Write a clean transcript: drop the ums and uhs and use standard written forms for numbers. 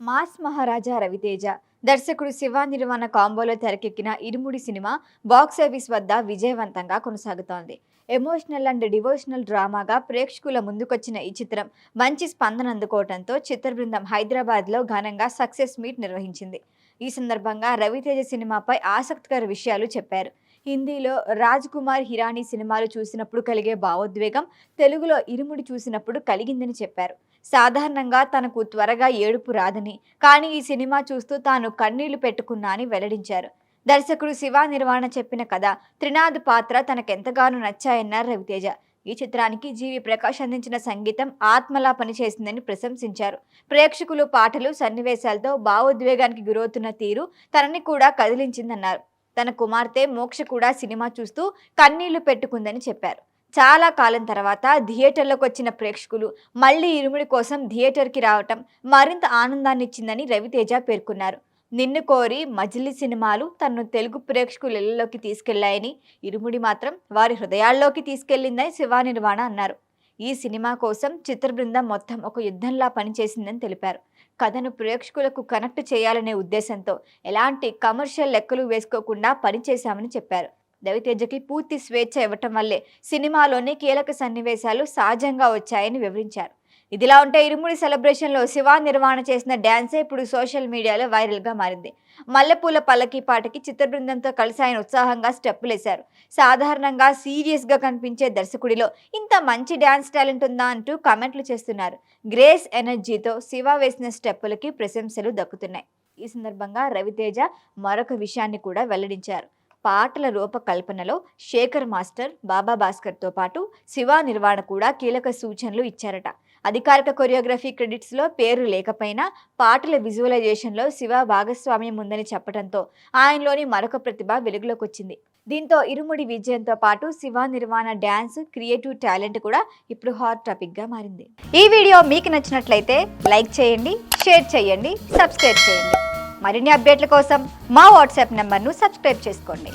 Mass మహారాజా రవితేజ దర్శకుడు శివ నిర్వాణ కాంబోలో తెరకెక్కిన ఇరుముడి cinema box office వద్ద విజయవంతంగా కొనసాగుతోంది. ఎమోషనల్ అండ్ డివోషనల్ డ్రామాగా ప్రేక్షకుల ముందుకొచ్చిన ఈ చిత్రం మంచి స్పందన అందుకోవడంతో చిత్ర బృందం హైదరాబాద్లో ఘనంగా సక్సెస్ మీట్ నిర్వహించింది. ఈ సందర్భంగా రవితేజ సినిమాపై ఆసక్తికర విషయాలు చెప్పారు. హిందీలో రాజ్ కుమార్ హిరానీ సినిమాలు చూసినప్పుడు కలిగే భావోద్వేగం తెలుగులో ఇరుముడి చూసినప్పుడు కలిగిందని చెప్పారు. సాధారణంగా తనకు త్వరగా ఏడుపు రాదని, కానీ ఈ సినిమా చూస్తూ తాను కన్నీళ్లు పెట్టుకున్నా అని వెల్లడించారు. దర్శకుడు శివ నిర్వాణ చెప్పిన కథ, త్రినాథ్ పాత్ర తనకెంతగానో నచ్చాయన్నారు రవితేజ. ఈ చిత్రానికి జీవి ప్రకాష్ అందించిన సంగీతం ఆత్మలా పనిచేసిందని ప్రశంసించారు. ప్రేక్షకులు పాటలు, సన్నివేశాలతో భావోద్వేగానికి గురవుతున్న తీరు తనని కూడా కదిలించిందన్నారు. తన కుమార్తె మోక్ష కూడా సినిమా చూస్తూ కన్నీళ్లు పెట్టుకుందని చెప్పారు. చాలా కాలం తర్వాత థియేటర్లోకి వచ్చిన ప్రేక్షకులు మళ్లీ ఇరుముడి కోసం థియేటర్కి రావటం మరింత ఆనందాన్నిచ్చిందని రవితేజ పేర్కొన్నారు. నిన్ను కోరి, మజిలీ సినిమాలు తనను తెలుగు ప్రేక్షకుల ఇళ్లలోకి తీసుకెళ్లాయని, ఇరుముడి మాత్రం వారి హృదయాల్లోకి తీసుకెళ్లిందని శివ నిర్వాణ అన్నారు. ఈ సినిమా కోసం చిత్ర బృందం మొత్తం ఒక యుద్ధంలా పనిచేసిందని తెలిపారు. కథను ప్రేక్షకులకు కనెక్ట్ చేయాలనే ఉద్దేశంతో ఎలాంటి కమర్షియల్ లెక్కలు వేసుకోకుండా పనిచేశామని చెప్పారు. రవితేజకి పూర్తి స్వేచ్ఛ ఇవ్వటం వల్లే సినిమాలోని కీలక సన్నివేశాలు సహజంగా వచ్చాయని వివరించారు. ఇదిలా ఉంటే ఇరుముడి సెలబ్రేషన్లో శివ నిర్వాణ చేసిన డ్యాన్సే ఇప్పుడు సోషల్ మీడియాలో వైరల్గా మారింది. మల్లెపూల పల్లకి పాటకి చిత్ర బృందంతో కలిసి ఆయన ఉత్సాహంగా స్టెప్పులేశారు. సాధారణంగా సీరియస్గా కనిపించే దర్శకుడిలో ఇంత మంచి డ్యాన్స్ టాలెంట్ ఉందా అంటూ కామెంట్లు చేస్తున్నారు. గ్రేస్ ఎనర్జీతో శివ వేసిన స్టెప్పులకి ప్రశంసలు దక్కుతున్నాయి. ఈ సందర్భంగా రవితేజ మరొక విషయాన్ని కూడా వెల్లడించారు. పాటల రూపకల్పనలో శేఖర్ మాస్టర్, బాబా భాస్కర్తో పాటు శివ నిర్వాణ కూడా కీలక సూచనలు ఇచ్చారట. అధికారిక కొరియోగ్రఫీ క్రెడిట్స్లో పేరు లేకపోయినా పాటల విజువలైజేషన్లో శివ భాగస్వామ్యం ఉందని చెప్పడంతో ఆయనలోని మరొక ప్రతిభ వెలుగులోకి వచ్చింది. దీంతో ఇరుముడి విజయంతో పాటు Shiva Nirvana dance, creative talent కూడా ఇప్పుడు హాట్ టాపిక్గా మారింది. ఈ వీడియో మీకు నచ్చినట్లయితే లైక్ చేయండి, షేర్ చేయండి, సబ్స్క్రైబ్ చేయండి. మరిన్ని అప్డేట్ల కోసం మా వాట్సాప్ నెంబర్ను సబ్స్క్రైబ్ చేసుకోండి.